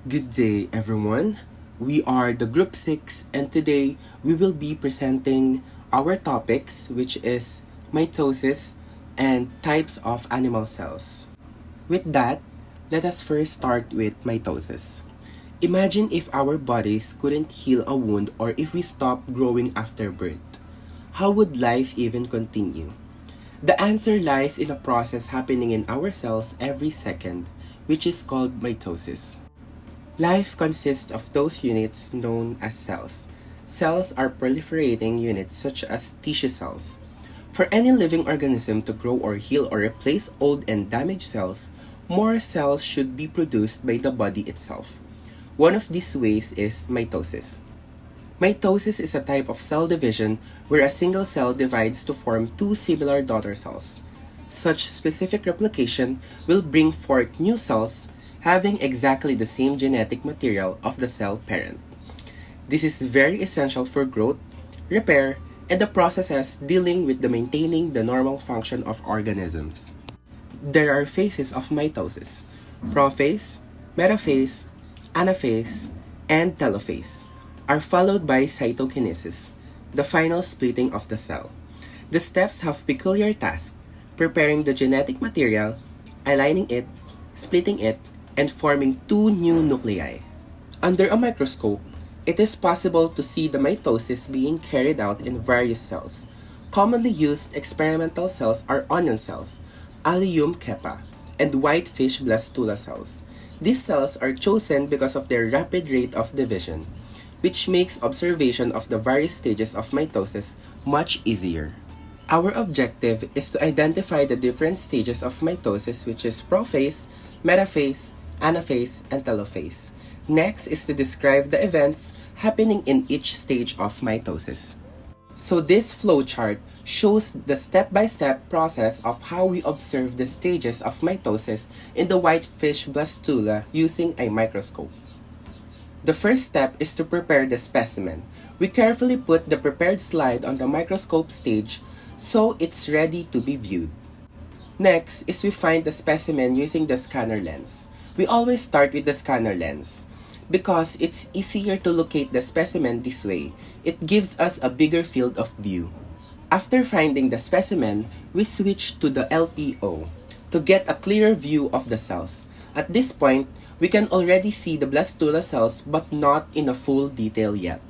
Good day, everyone. We are the Group 6, and today we will be presenting our topics, which is mitosis and types of animal cells. With that, let us first start with mitosis. Imagine if our bodies couldn't heal a wound or if we stopped growing after birth. How would life even continue? The answer lies in a process happening in our cells every second, which is called mitosis. Life consists of those units known as cells. Cells are proliferating units such as tissue cells. For any living organism to grow or heal or replace old and damaged cells, more cells should be produced by the body itself. One of these ways is mitosis. Mitosis is a type of cell division where a single cell divides to form two similar daughter cells. Such specific replication will bring forth new cells having exactly the same genetic material of the cell parent. This is very essential for growth, repair, and the processes dealing with the maintaining the normal function of organisms. There are phases of mitosis: prophase, metaphase, anaphase, and telophase, are followed by cytokinesis, the final splitting of the cell. The steps have peculiar tasks: preparing the genetic material, aligning it, splitting it, and forming two new nuclei. Under a microscope, it is possible to see the mitosis being carried out in various cells. Commonly used experimental cells are onion cells, allium cepa, and whitefish blastula cells. These cells are chosen because of their rapid rate of division, which makes observation of the various stages of mitosis much easier. Our objective is to identify the different stages of mitosis, which is prophase, metaphase, anaphase, and telophase. Next is to describe the events happening in each stage of mitosis. So this flowchart shows the step-by-step process of how we observe the stages of mitosis in the whitefish blastula using a microscope. The first step is to prepare the specimen. We carefully put the prepared slide on the microscope stage so it's ready to be viewed. Next is we find the specimen using the scanner lens. We always start with the scanner lens because it's easier to locate the specimen this way. It gives us a bigger field of view. After finding the specimen, we switch to the LPO to get a clearer view of the cells. At this point, we can already see the blastula cells but not in a full detail yet.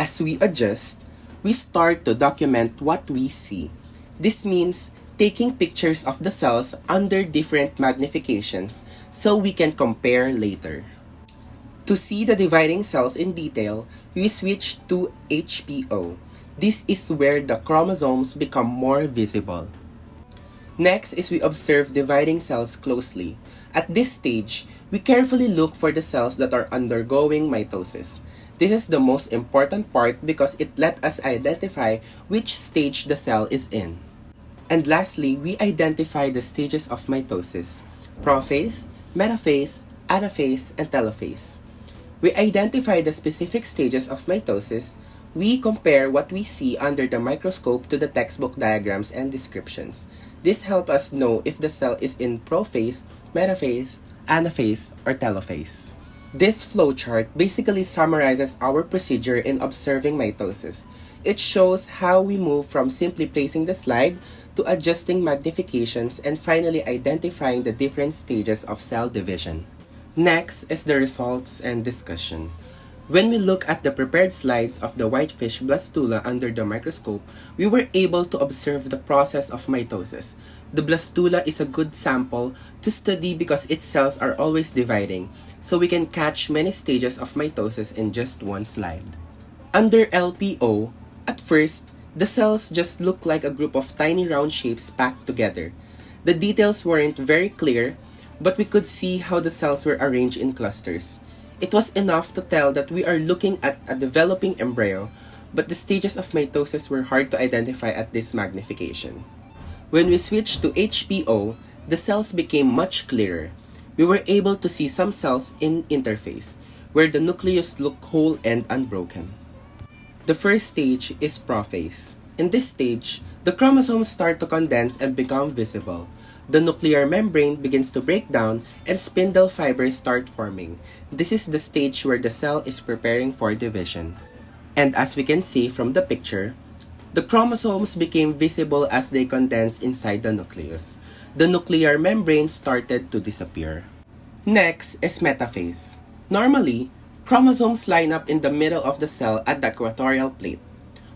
As we adjust, we start to document what we see. This means taking pictures of the cells under different magnifications so we can compare later. To see the dividing cells in detail, we switch to HPO. This is where the chromosomes become more visible. Next is we observe dividing cells closely. At this stage, we carefully look for the cells that are undergoing mitosis. This is the most important part because it lets us identify which stage the cell is in. And lastly, we identify the stages of mitosis: prophase, metaphase, anaphase, and telophase. We identify the specific stages of mitosis. We compare what we see under the microscope to the textbook diagrams and descriptions. This helps us know if the cell is in prophase, metaphase, anaphase, or telophase. This flowchart basically summarizes our procedure in observing mitosis. It shows how we move from simply placing the slide to adjusting magnifications and finally identifying the different stages of cell division. Next is the results and discussion. When we look at the prepared slides of the whitefish blastula under the microscope, we were able to observe the process of mitosis. The blastula is a good sample to study because its cells are always dividing, so we can catch many stages of mitosis in just one slide. Under LPO, at first, the cells just look like a group of tiny round shapes packed together. The details weren't very clear, but we could see how the cells were arranged in clusters. It was enough to tell that we are looking at a developing embryo, but the stages of mitosis were hard to identify at this magnification. When we switched to HPO, the cells became much clearer. We were able to see some cells in interphase, where the nucleus looked whole and unbroken. The first stage is prophase. In this stage, the chromosomes start to condense and become visible. The nuclear membrane begins to break down and spindle fibers start forming. This is the stage where the cell is preparing for division. And as we can see from the picture, the chromosomes became visible as they condensed inside the nucleus. The nuclear membrane started to disappear. Next is metaphase. Normally, chromosomes line up in the middle of the cell at the equatorial plate.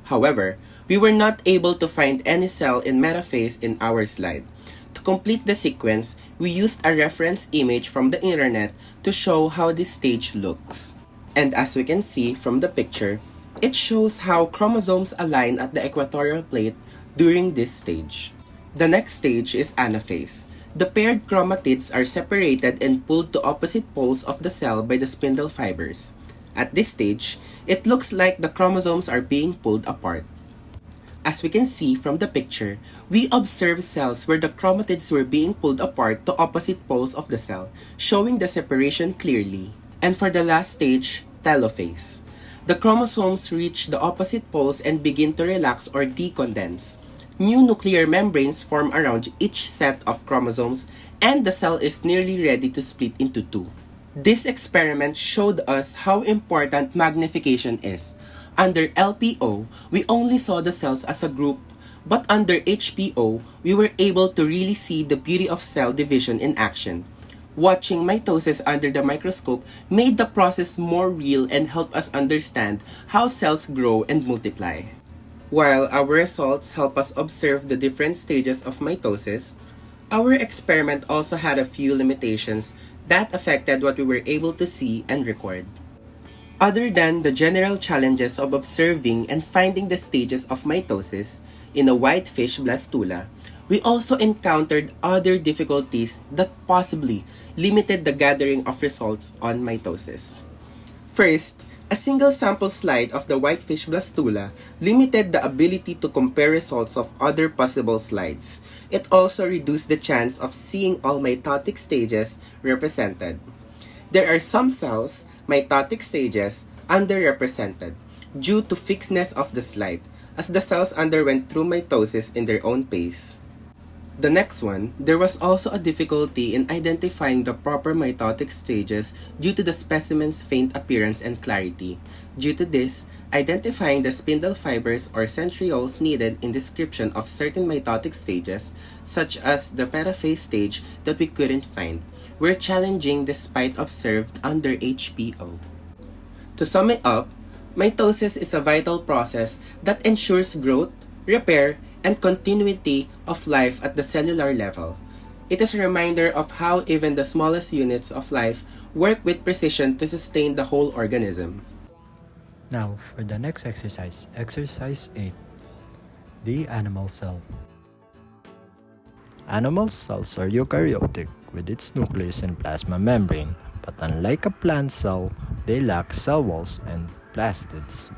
However, we were not able to find any cell in metaphase in our slide. To complete the sequence, we used a reference image from the internet to show how this stage looks. And as we can see from the picture, it shows how chromosomes align at the equatorial plate during this stage. The next stage is anaphase. The paired chromatids are separated and pulled to opposite poles of the cell by the spindle fibers. At this stage, it looks like the chromosomes are being pulled apart. As we can see from the picture, we observe cells where the chromatids were being pulled apart to opposite poles of the cell, showing the separation clearly. And for the last stage, telophase. The chromosomes reach the opposite poles and begin to relax or decondense. New nuclear membranes form around each set of chromosomes and the cell is nearly ready to split into two. This experiment showed us how important magnification is. Under LPO, we only saw the cells as a group, but under HPO, we were able to really see the beauty of cell division in action. Watching mitosis under the microscope made the process more real and helped us understand how cells grow and multiply. While our results help us observe the different stages of mitosis, our experiment also had a few limitations that affected what we were able to see and record. Other than the general challenges of observing and finding the stages of mitosis in a whitefish blastula, we also encountered other difficulties that possibly limited the gathering of results on mitosis. First, a single sample slide of the whitefish blastula limited the ability to compare results of other possible slides. It also reduced the chance of seeing all mitotic stages represented. There are some cells, mitotic stages, underrepresented due to fixedness of the slide, as the cells underwent through mitosis in their own pace. The next one, there was also a difficulty in identifying the proper mitotic stages due to the specimen's faint appearance and clarity. Due to this, identifying the spindle fibers or centrioles needed in description of certain mitotic stages, such as the metaphase stage that we couldn't find, were challenging despite observed under HPO. To sum it up, mitosis is a vital process that ensures growth, repair, and continuity of life at the cellular level. It is a reminder of how even the smallest units of life work with precision to sustain the whole organism. Now for the next exercise, exercise 8. The animal cell. Animal cells are eukaryotic with its nucleus and plasma membrane, but unlike a plant cell, they lack cell walls and plastids.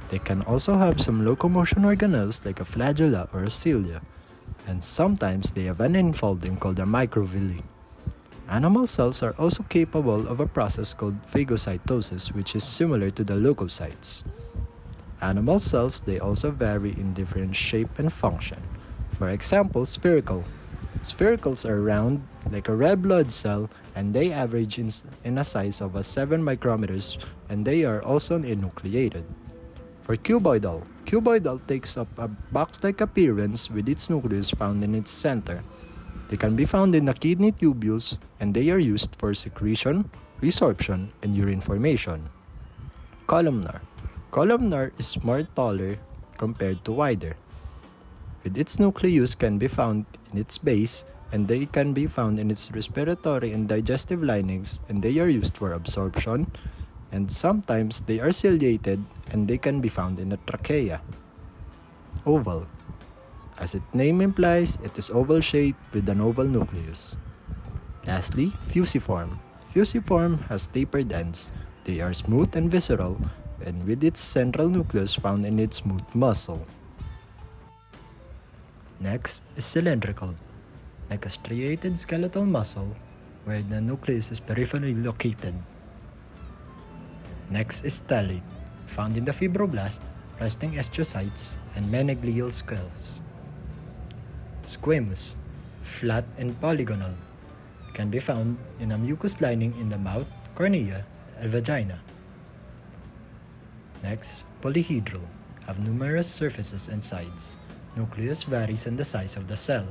They can also have some locomotion organelles like a flagella or a cilia, and sometimes they have an infolding called a microvilli. Animal cells are also capable of a process called phagocytosis, which is similar to the leukocytes. Animal cells, they also vary in different shape and function. For example, spherical. Sphericals are round like a red blood cell and they average in a size of 7 micrometers and they are also enucleated. For cuboidal, cuboidal takes up a box-like appearance with its nucleus found in its center. They can be found in the kidney tubules and they are used for secretion, resorption, and urine formation. Columnar. Columnar is more taller compared to wider. With its nucleus can be found in its base and they can be found in its respiratory and digestive linings and they are used for absorption, and sometimes they are ciliated and they can be found in the trachea. Oval. As its name implies, it is oval-shaped with an oval nucleus. Lastly, fusiform. Fusiform has tapered ends. They are smooth and visceral, and with its central nucleus found in its smooth muscle. Next is cylindrical, like a striated skeletal muscle where the nucleus is peripherally located. Next is stellate, found in the fibroblast, resting astrocytes, and many glial cells. Squamous, flat and polygonal. Can be found in a mucous lining in the mouth, cornea, and vagina. Next, polyhedral, have numerous surfaces and sides. Nucleus varies in the size of the cell.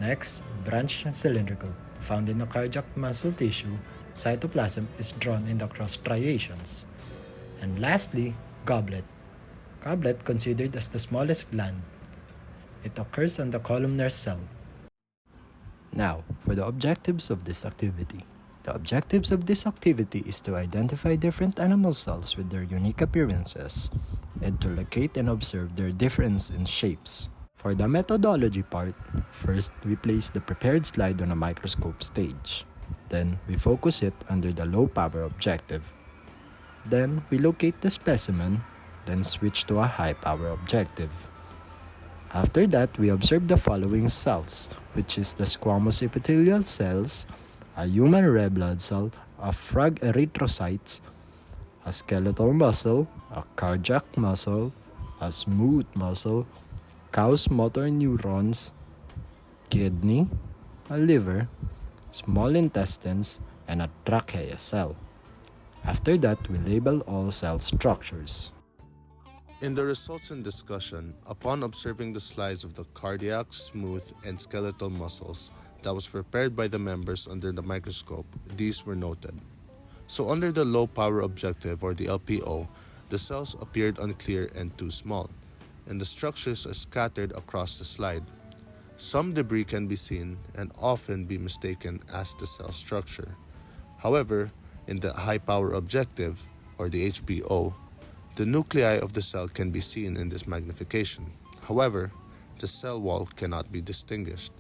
Next, branched and cylindrical, found in the cardiac muscle tissue, cytoplasm is drawn in the cross striations. And lastly, goblet. Goblet considered as the smallest gland. It occurs on the columnar cell. Now, for the objectives of this activity. The objectives of this activity is to identify different animal cells with their unique appearances and to locate and observe their difference in shapes. For the methodology part, first we place the prepared slide on a microscope stage. Then we focus it under the low power objective. Then we locate the specimen, then switch to a high power objective. After that, we observe the following cells, which is the squamous epithelial cells, a human red blood cell, a frog erythrocytes, a skeletal muscle, a cardiac muscle, a smooth muscle, cow's motor neurons, kidney, a liver, small intestines, and a trachea cell. After that, we label all cell structures. In the results and discussion, upon observing the slides of the cardiac, smooth, and skeletal muscles that was prepared by the members under the microscope, these were noted. So under the low power objective or the LPO, the cells appeared unclear and too small, and the structures are scattered across the slide. Some debris can be seen and often be mistaken as the cell structure. However, in the high power objective or the HPO, the nuclei of the cell can be seen in this magnification. However, the cell wall cannot be distinguished.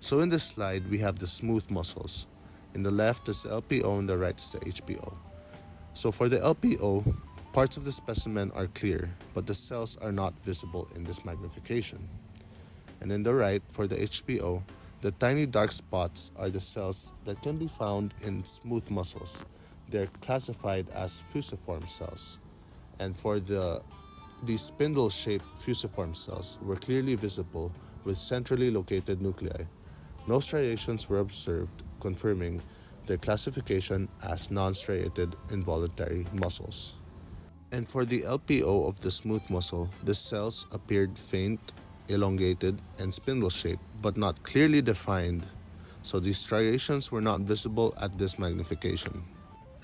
So in this slide, we have the smooth muscles. In the left is the LPO and the right is the HPO. So for the LPO, parts of the specimen are clear, but the cells are not visible in this magnification. And in the right, for the HPO, the tiny dark spots are the cells that can be found in smooth muscles. They're classified as fusiform cells. And for these spindle-shaped fusiform cells were clearly visible with centrally located nuclei. No striations were observed, confirming their classification as non-striated involuntary muscles. And for the LPO of the smooth muscle, the cells appeared faint, elongated, and spindle-shaped, but not clearly defined, so these striations were not visible at this magnification.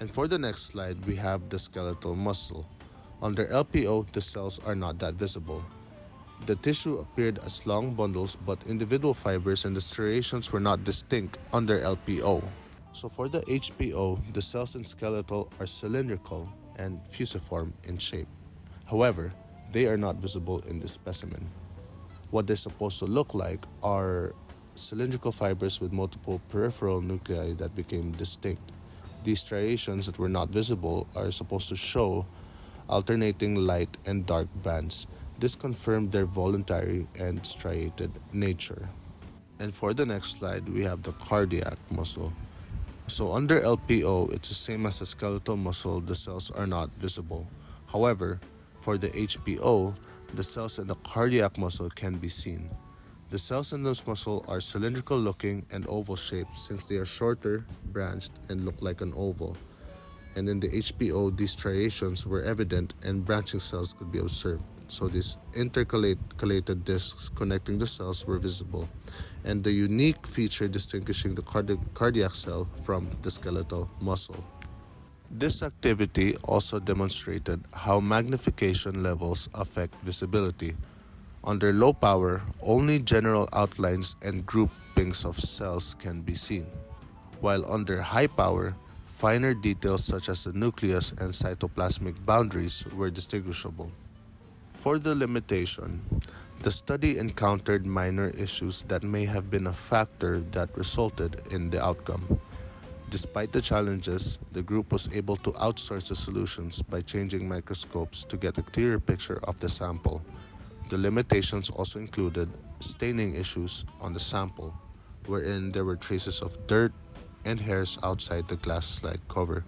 And for the next slide, we have the skeletal muscle. Under LPO, the cells are not that visible. The tissue appeared as long bundles, but individual fibers and the striations were not distinct under LPO. So for the HPO, the cells in skeletal are cylindrical and fusiform in shape. However, they are not visible in this specimen. What they're supposed to look like are cylindrical fibers with multiple peripheral nuclei that became distinct. These striations that were not visible are supposed to show alternating light and dark bands. This confirmed their voluntary and striated nature. And for the next slide, we have the cardiac muscle. So under LPO, it's the same as the skeletal muscle, the cells are not visible. However, for the HPO, the cells in the cardiac muscle can be seen. The cells in this muscle are cylindrical looking and oval shaped since they are shorter, branched, and look like an oval. And in the HPO, these striations were evident and branching cells could be observed. So these intercalated discs connecting the cells were visible, and the unique feature distinguishing the cardiac cell from the skeletal muscle. This activity also demonstrated how magnification levels affect visibility. Under low power, only general outlines and groupings of cells can be seen, while under high power, finer details such as the nucleus and cytoplasmic boundaries were distinguishable. For the limitation, the study encountered minor issues that may have been a factor that resulted in the outcome. Despite the challenges, the group was able to outsource the solutions by changing microscopes to get a clearer picture of the sample. The limitations also included staining issues on the sample, wherein there were traces of dirt and hairs outside the glass slide cover.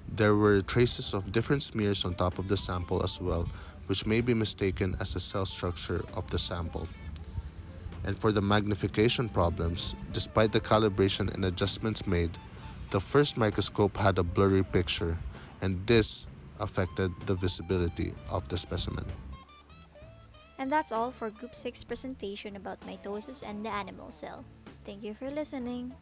There were traces of different smears on top of the sample as well, which may be mistaken as the cell structure of the sample. And for the magnification problems, despite the calibration and adjustments made, the first microscope had a blurry picture, and this affected the visibility of the specimen. And that's all for Group 6 presentation about mitosis and the animal cell. Thank you for listening.